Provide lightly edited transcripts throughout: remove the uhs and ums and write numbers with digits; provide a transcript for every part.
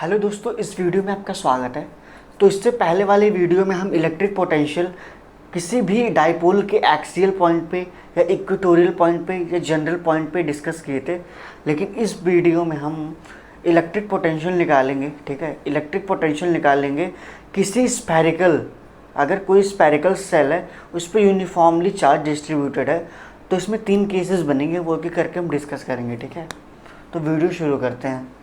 Hello दोस्तों, इस video में आपका स्वागत है। तो इससे पहले वाले वीडियो में हम इलेक्ट्रिक पोटेंशियल किसी भी डाइपोल के एक्सियल पॉइंट पे या इक्वेटोरियल पॉइंट पे या जनरल पॉइंट पे डिस्कस किए थे। लेकिन इस वीडियो में हम इलेक्ट्रिक पोटेंशियल निकालेंगे। ठीक है, इलेक्ट्रिक पोटेंशियल निकालेंगे किसी स्फेरिकल, अगर कोई स्फेरिकल सेल है उस पर यूनिफॉर्मली चार्ज डिस्ट्रीब्यूटेड है तो इसमें 3 केसेस बनेंगे, वो भी करके हम डिस्कस करेंगे। ठीक है, तो वीडियो शुरू करते हैं।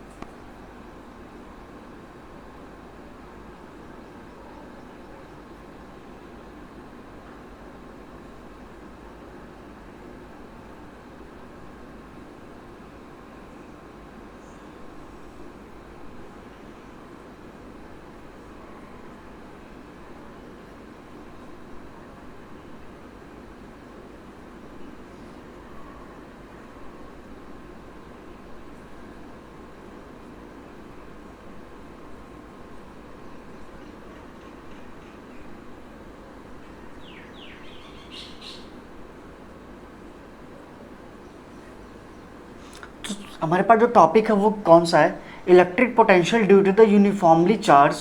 हमारे पास जो टॉपिक है वो कौन सा है? Electric potential due to the uniformly charged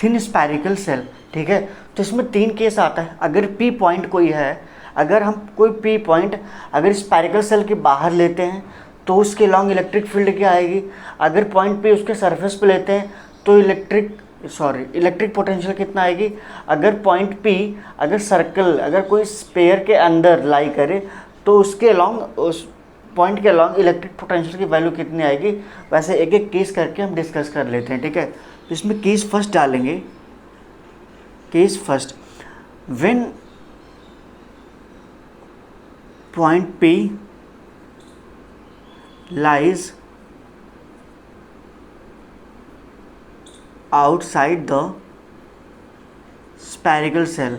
thin spherical shell. ठीक है, तो इसमें 3 केस आता है। अगर पी पॉइंट कोई है, अगर हम कोई पी पॉइंट अगर स्फेरिकल सेल के बाहर लेते हैं तो उसके लॉन्ग इलेक्ट्रिक फील्ड क्या आएगी। अगर पॉइंट पे उसके सरफेस पे लेते हैं तो इलेक्ट्रिक पोटेंशियल कितना आएगी। अगर पॉइंट पी अगर सर्कल अगर कोई स्पेयर के अंदर लाई करे तो उसके लॉन्ग उस पॉइंट के अलॉन्ग इलेक्ट्रिक पोटेंशियल की वैल्यू कितनी आएगी। वैसे एक एक केस करके हम डिस्कस कर लेते हैं। ठीक है, तो इसमें केस फर्स्ट डालेंगे। Case first, when point P lies outside the spherical shell.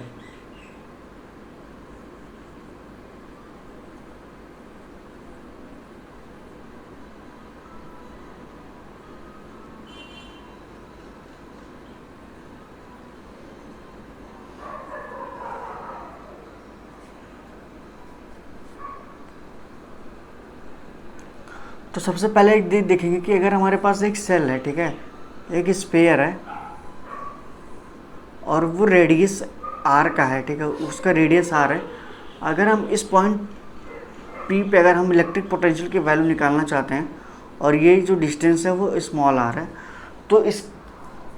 तो सबसे पहले एक देखेंगे कि अगर हमारे पास एक सेल है, ठीक है, एक स्फीयर है और वो रेडियस आर का है। ठीक है, उसका रेडियस आर है। अगर हम इस पॉइंट पी पे अगर हम इलेक्ट्रिक पोटेंशियल की वैल्यू निकालना चाहते हैं और ये जो डिस्टेंस है वो स्मॉल आर है, तो इस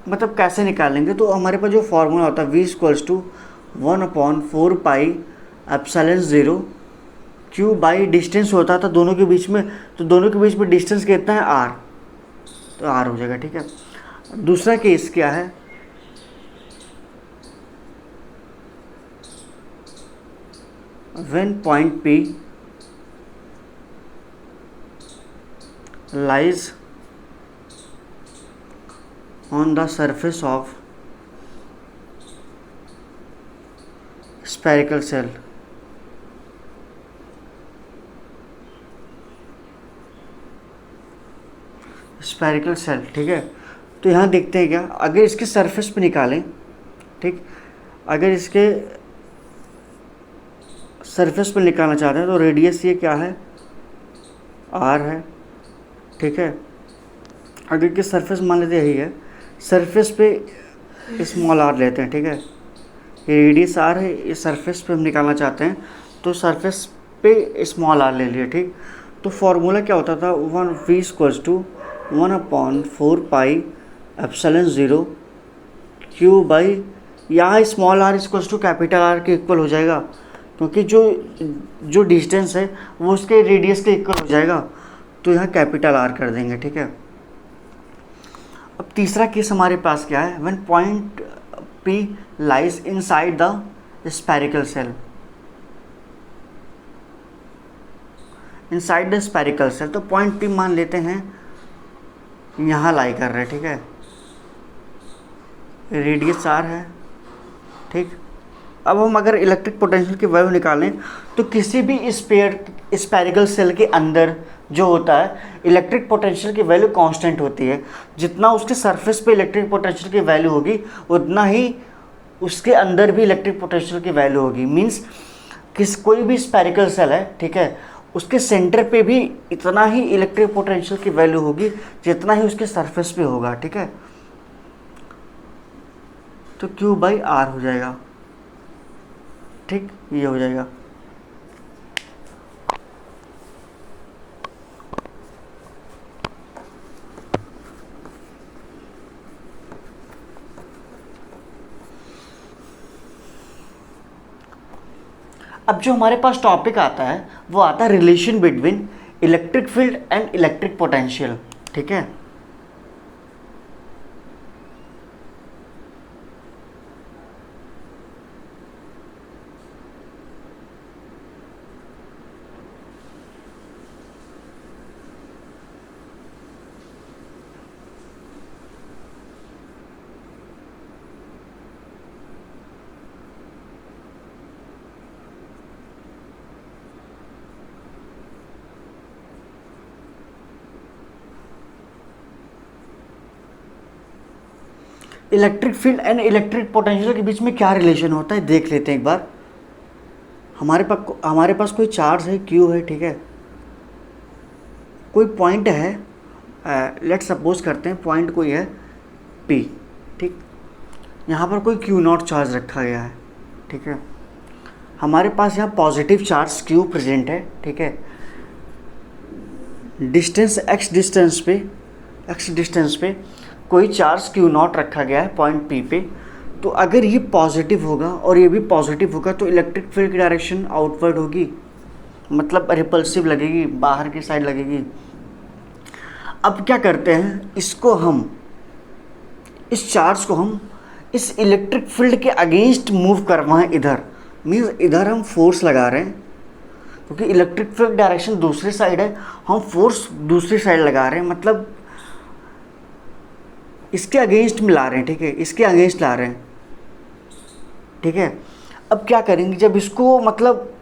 मतलब कैसे निकालेंगे। तो हमारे पास जो फॉर्मूला होता है V=1/4πε0 क्यू बाई डिस्टेंस होता था दोनों के बीच में, तो दोनों के बीच में डिस्टेंस कितना है, आर, तो आर हो जाएगा। ठीक है, दूसरा केस क्या है, when point P lies on the surface of spherical shell. Spherical shell, ठीक है, तो यहाँ देखते हैं क्या, अगर इसके सरफेस पे निकालें, ठीक, अगर इसके सरफेस पे निकालना चाहते हैं तो रेडियस ये क्या है, आर है। ठीक है, अगर इसके सरफेस मान लेते यही है, सरफेस पे स्मॉल आर लेते हैं। ठीक है, ये रेडियस आर है, इस सरफेस पे हम निकालना चाहते हैं तो सरफेस पे स्मॉल आर ले लिए। ठीक, तो फॉर्मूला क्या होता था, V=1/4πε0 क्यू बाई, यहाँ small R equals to capital R के इक्वल हो जाएगा, क्योंकि जो डिस्टेंस है वो उसके रेडियस के इक्वल हो जाएगा, तो यहाँ कैपिटल आर कर देंगे। ठीक है, अब तीसरा केस हमारे पास क्या है, when point P lies inside the spherical shell. Inside the spherical shell, तो पॉइंट P मान लेते हैं यहाँ लाई कर रहे हैं। ठीक है, रेडियस आर है। ठीक, अब हम अगर इलेक्ट्रिक पोटेंशियल की वैल्यू निकालें तो किसी भी स्फेरिकल सेल के अंदर जो होता है इलेक्ट्रिक पोटेंशियल की वैल्यू कांस्टेंट होती है। जितना उसके सरफेस पे इलेक्ट्रिक पोटेंशियल की वैल्यू होगी उतना ही उसके अंदर भी इलेक्ट्रिक पोटेंशियल की वैल्यू होगी। मींस कोई भी स्फेरिकल सेल है, ठीक है, उसके सेंटर पे भी इतना ही इलेक्ट्रिक पोटेंशियल की वैल्यू होगी जितना ही उसके सरफेस पे होगा, ठीक है। तो Q बाई आर हो जाएगा, ठीक, ये हो जाएगा। अब जो हमारे पास टॉपिक आता है वो आता है relation between electric field and electric potential, ठीक है। Electric field and electric potential के बीच में क्या रिलेशन होता है देख लेते हैं एक बार। हमारे पास कोई चार्ज है Q है, ठीक है, कोई पॉइंट है, लेट सपोज करते हैं पॉइंट कोई है P, ठीक, यहाँ पर कोई Q0 चार्ज रखा गया है, ठीक है। हमारे पास यहाँ पॉजिटिव चार्ज Q प्रेजेंट है, ठीक है। डिस्टेंस x डिस्टेंस पे कोई चार्ज Q0 रखा गया है पॉइंट P पे। तो अगर ये पॉजिटिव होगा और ये भी पॉजिटिव होगा तो इलेक्ट्रिक फील्ड की डायरेक्शन आउटवर्ड होगी, मतलब रिपल्सिव लगेगी, बाहर की साइड लगेगी। अब क्या करते हैं, इसको हम, इस चार्ज को हम इस इलेक्ट्रिक फील्ड के अगेंस्ट मूव करवाएं इधर, मीन्स इधर हम फोर्स लगा रहे हैं क्योंकि इलेक्ट्रिक फील्ड डायरेक्शन दूसरी साइड है, हम फोर्स दूसरी साइड लगा रहे हैं, मतलब इसके अगेंस्ट में ला रहे हैं, ठीक है, इसके अगेंस्ट ला रहे हैं, ठीक है। अब क्या करेंगे, जब इसको मतलब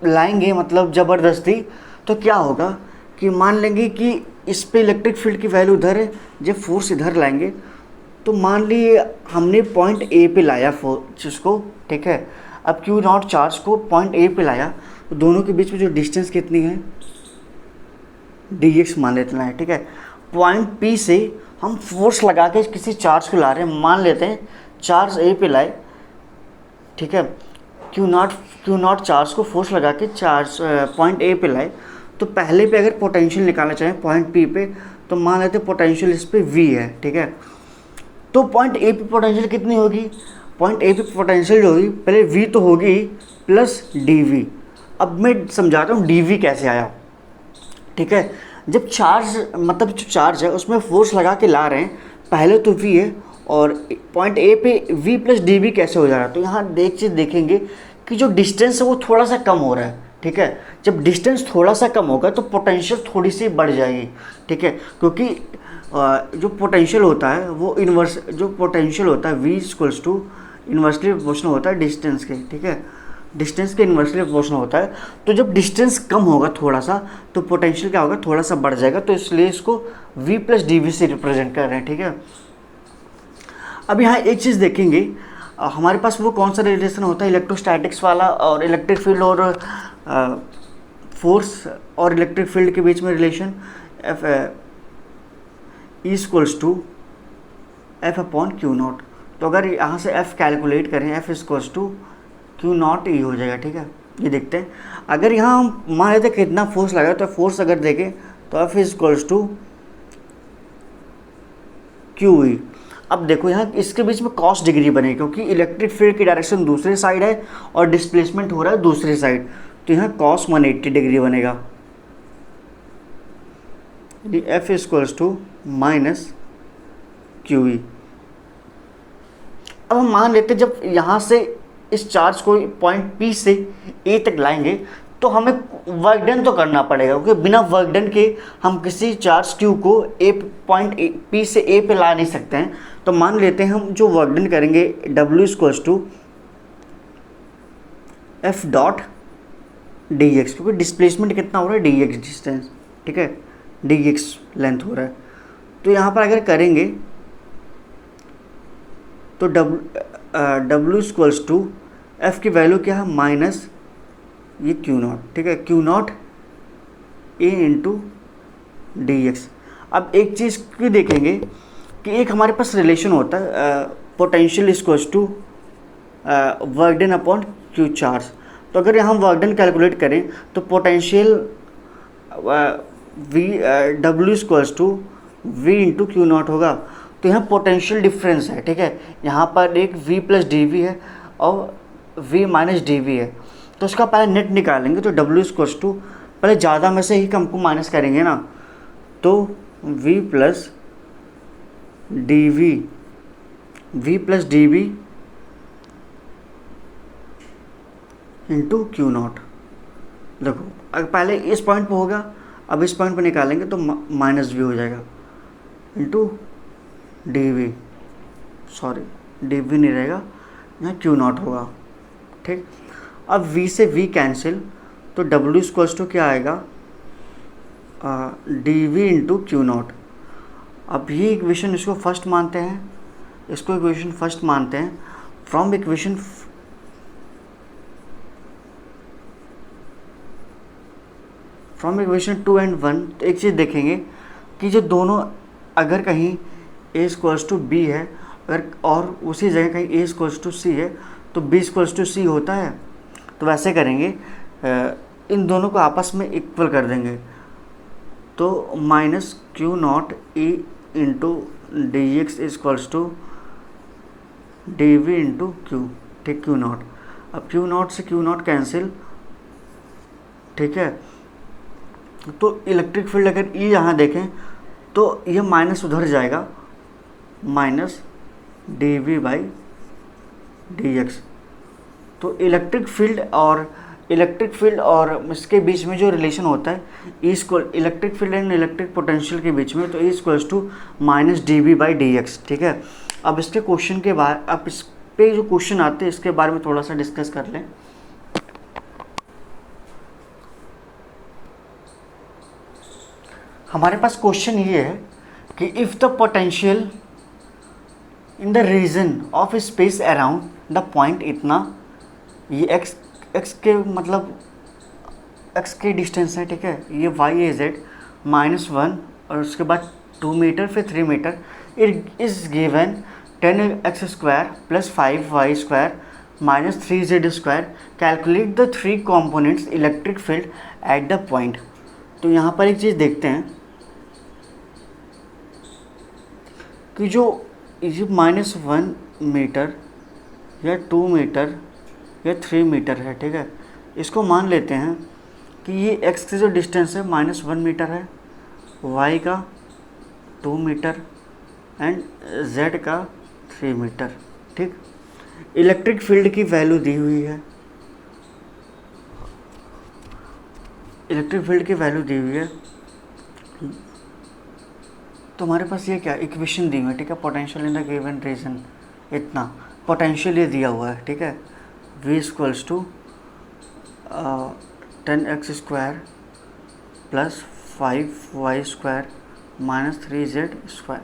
लाएंगे मतलब ज़बरदस्ती, तो क्या होगा कि मान लेंगे कि इस पे इलेक्ट्रिक फील्ड की वैल्यू इधर है, जब फोर्स इधर लाएंगे तो मान लिए हमने पॉइंट ए पे लाया फोर्स इसको, ठीक है। अब Q0 चार्ज को पॉइंट ए पे लाया तो दोनों के बीच में जो डिस्टेंस कितनी है, dx मान लेते हैं, ठीक है। पॉइंट P से हम फोर्स लगा के किसी चार्ज को ला रहे हैं, मान लेते हैं चार्ज ए पे लाए, ठीक है। Q0 चार्ज को फोर्स लगा के चार्ज पॉइंट ए पे लाए, तो पहले पे अगर पोटेंशियल निकालना चाहें पॉइंट P पे, तो मान लेते हैं पोटेंशियल इस पे V है, ठीक है। तो पॉइंट ए पे पोटेंशियल कितनी होगी, पॉइंट ए पे पोटेंशियल जो होगी पहले V तो होगी प्लस dV। अब मैं समझाता हूँ dV कैसे आया, ठीक है। जब चार्ज मतलब जो चार्ज है उसमें फोर्स लगा के ला रहे हैं, पहले तो V है और पॉइंट ए पे V प्लस dV कैसे हो जा रहा है, तो यहाँ चीज़ देखेंगे कि जो डिस्टेंस है वो थोड़ा सा कम हो रहा है, ठीक है। जब डिस्टेंस थोड़ा सा कम होगा तो पोटेंशियल थोड़ी सी बढ़ जाएगी, ठीक है, क्योंकि जो पोटेंशियल होता है वो जो पोटेंशियल होता है V equals to inversely proportional होता है डिस्टेंस के, ठीक है, डिस्टेंस के इन्वर्सली प्रोपोर्शनल होता है। तो जब डिस्टेंस कम होगा थोड़ा सा तो पोटेंशियल क्या होगा, थोड़ा सा बढ़ जाएगा, तो इसलिए इसको V प्लस dV से रिप्रेजेंट कर रहे हैं, ठीक है। अब यहाँ एक चीज़ देखेंगे, हमारे पास वो कौन सा रिलेशन होता है इलेक्ट्रोस्टैटिक्स वाला, और इलेक्ट्रिक फील्ड और फोर्स और इलेक्ट्रिक फील्ड के बीच में relation F equals to F upon Q0। तो अगर यहाँ से F कैलकुलेट करें, F equals to Q0 E हो जाएगा, ठीक है। ये देखते हैं, अगर यहाँ हम मान लेते कितना फोर्स लगा, तो फोर्स अगर देखें तो F इक्वल्स टू QE। अब देखो यहाँ इसके बीच में कॉस डिग्री बनेगी क्योंकि इलेक्ट्रिक फील्ड की डायरेक्शन दूसरी साइड है और डिस्प्लेसमेंट हो रहा है दूसरी साइड, तो यहाँ कॉस 180 डिग्री बनेगा। F equals to minus QE। अब हम मान लेते जब यहाँ से इस चार्ज को पॉइंट P से A तक लाएंगे तो हमें वर्क डन तो करना पड़ेगा, क्योंकि बिना वर्क डन के हम किसी चार्ज Q को पॉइंट P से A पे ला नहीं सकते हैं। तो मान लेते हैं हम जो वर्क डन करेंगे W equals to F dot dx, क्योंकि डिस्प्लेसमेंट कितना हो रहा है dx डिस्टेंस, ठीक है, dx लेंथ हो रहा है। तो यहाँ पर अगर करेंगे तो W इक्वल्स टू F की वैल्यू क्या है, माइनस ये Q0, ठीक है, Q0 ए इंटू डी एक्स। अब एक चीज़ की देखेंगे कि एक हमारे पास रिलेशन होता है potential equals to work done upon Q charge. तो अगर हम वर्क डन कैलकुलेट करें तो potential V W equals to V into Q naught होगा। तो यहाँ पोटेंशियल डिफरेंस है, ठीक है, यहाँ पर एक v प्लस डी वी है और v माइनस डी वी है। तो उसका पहले नेट निकालेंगे तो w इक्वल्स टू पहले ज़्यादा में से ही कम को माइनस करेंगे ना, तो v plus D V into Q naught. देखो अगर पहले इस पॉइंट पे होगा, अब इस पॉइंट पे निकालेंगे तो माइनस वी हो जाएगा into D V, sorry D V नहीं रहेगा, यहाँ क्यू नॉट होगा, ठीक। अब v से v कैंसिल, तो w इक्वल्स टू क्या आएगा, D V into Q naught. अब ये इक्वेशन इसको फर्स्ट मानते हैं, इसको इक्वेशन फर्स्ट मानते हैं। फ्रॉम इक्वेशन 2 एंड 1, तो एक चीज़ देखेंगे कि जो दोनों अगर कहीं a इक्वल्स टू बी है, अगर और उसी जगह कहीं a इक्वल्स टू सी है तो b इक्वल्स टू सी होता है। तो वैसे करेंगे, इन दोनों को आपस में इक्वल कर देंगे, तो minus Q naught E into D X equals to D V into Q, ठीक, क्यू नॉट। अब क्यू नॉट से क्यू नॉट कैंसिल, ठीक है। तो इलेक्ट्रिक फील्ड अगर ई यहाँ देखें तो ये माइनस उधर जाएगा, minus D V by D X. तो इलेक्ट्रिक फील्ड और इसके बीच में जो रिलेशन होता है electric field and electric potential के बीच में, तो E equals to minus D V by D X, ठीक है। अब इसके क्वेश्चन के बाद, अब इस पे जो क्वेश्चन आते हैं इसके बारे में थोड़ा सा डिस्कस कर लें। हमारे पास क्वेश्चन ये है कि if the potential in the region of space around the point, इतना ये एक्स के मतलब एक्स के डिस्टेंस है, ठीक है, ये वाई ए जेड -1 और उसके बाद 2 मीटर फिर 3 metre, it is given 10x² + 5y² - 3z²। Calculate the 3 components electric field at the point. तो यहाँ पर एक चीज़ देखते हैं कि जो ये -1 मीटर या 2 मीटर या 3 मीटर है, ठीक है, इसको मान लेते हैं कि ये x से जो डिस्टेंस है -1 मीटर है, y का 2 मीटर एंड z का 3 मीटर, ठीक। इलेक्ट्रिक फील्ड की वैल्यू दी हुई है, इलेक्ट्रिक फील्ड की वैल्यू दी हुई है, तो हमारे पास ये क्या इक्वेशन दी हुई है, ठीक है। Potential in the given region, इतना पोटेंशियल ये दिया हुआ है, ठीक है। v equals to 10x² + 5y² - 3z²।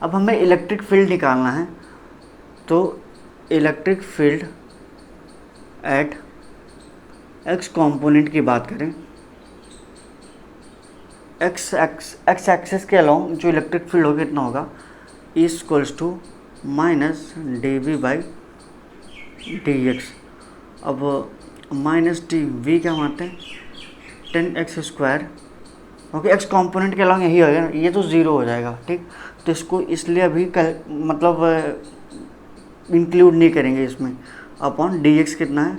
अब हमें इलेक्ट्रिक फील्ड निकालना है, तो electric field at x component की बात करें, एक्स एक्सेस के अलोंग जो इलेक्ट्रिक फील्ड होगा कितना होगा, E equals to minus D V by D X. अब माइनस डी वी क्या मानते हैं 10x², ओके, एक्स कंपोनेंट के अलोंग यही होगा ना, ये तो ज़ीरो हो जाएगा, ठीक। तो इसको इसलिए अभी मतलब इंक्लूड नहीं करेंगे इसमें, अपॉन डी एक्स कितना है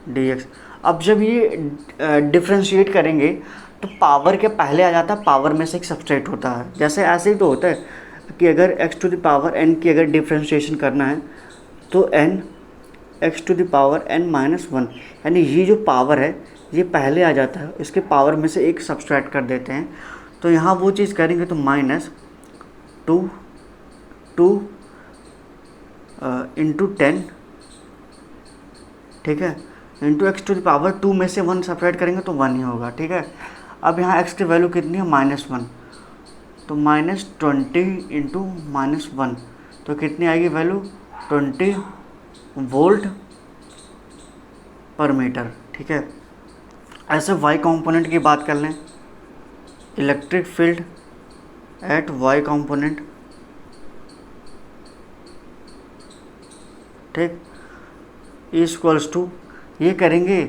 डी एक्स। अब जब ये डिफ्रेंशिएट करेंगे तो पावर के पहले आ जाता है, पावर में से एक सब्सट्रैक्ट होता है। जैसे ऐसे ही तो होता है कि अगर x⁴n की अगर डिफ्रेंशिएशन करना है तो n x⁴n-1, यानी ये जो पावर है ये पहले आ जाता है, इसके पावर में से एक सब्सट्रैक्ट कर देते हैं। तो यहाँ वो चीज़ करेंगे तो -2 इंटू 10, ठीक है, इंटू x⁴2 में से 1 सब्ट्रैक्ट करेंगे तो 1 ही होगा, ठीक है। अब यहाँ x की वैल्यू कितनी है -1, तो -20 इंटू -1, तो कितनी आएगी वैल्यू 20 वोल्ट पर मीटर, ठीक है। ऐसे y कंपोनेंट की बात कर लें electric field at Y component, ठीक, इज इक्वल्स टू, ये करेंगे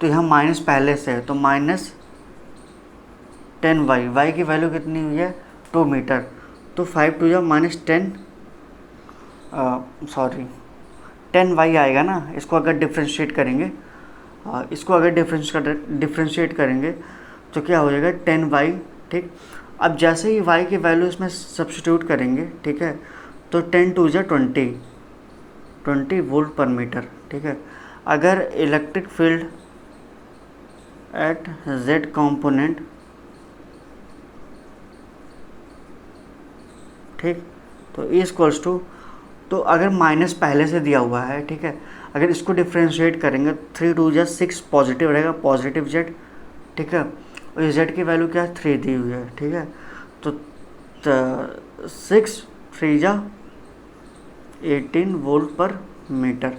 तो यहाँ माइनस पहले से है तो माइनस 10y, वाई की वैल्यू कितनी हुई है 2 मीटर, तो 5 टू या माइनस 10, सॉरी 10y आएगा ना। इसको अगर डिफ्रेंशिएट करेंगे, इसको अगर डिफ्रेंशिएट करेंगे तो क्या हो जाएगा 10y, ठीक। अब जैसे ही y की वैल्यू इसमें सब्स्टिट्यूट करेंगे, ठीक है, तो 10 टू या 20 वोल्ट पर मीटर, ठीक है। अगर electric field eight z component, ठीक, तो इक्वल्स टू, तो अगर माइनस पहले से दिया हुआ है, ठीक है, अगर इसको डिफ्रेंशिएट करेंगे 3 टू या 6 पॉजिटिव रहेगा, पॉजिटिव जेड, ठीक है, और जेड की वैल्यू क्या है 3 दी हुई है, ठीक है, तो 6 3 जा 18 वोल्ट पर मीटर।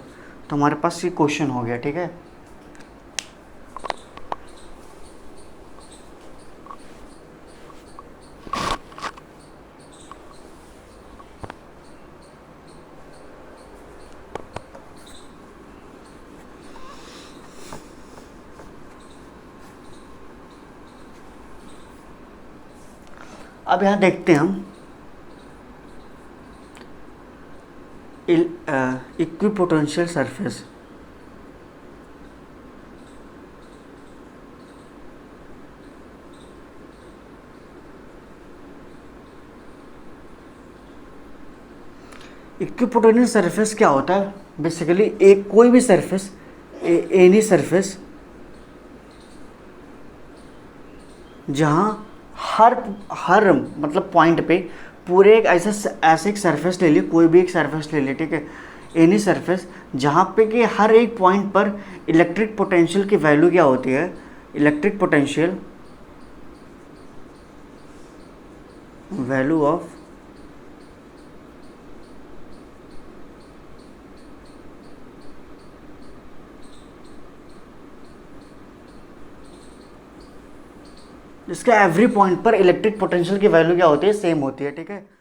तो हमारे पास ये क्वेश्चन हो गया, ठीक है। अब यहाँ देखते हैं हम इक्विपोटेंशियल सरफेस। इक्विपोटेंशियल सरफेस क्या होता है? बेसिकली एक कोई भी सरफेस, एनी सरफेस जहाँ हर मतलब पॉइंट पे पूरे एक ऐसे एक सरफेस ले लिए, कोई भी एक सरफेस ले लिए, ठीक है, एनी सरफेस जहाँ पे कि हर एक पॉइंट पर इलेक्ट्रिक पोटेंशियल की वैल्यू क्या होती है, इलेक्ट्रिक पोटेंशियल वैल्यू ऑफ जिसके एवरी पॉइंट पर इलेक्ट्रिक पोटेंशियल की वैल्यू क्या होती है, सेम होती है, ठीक है।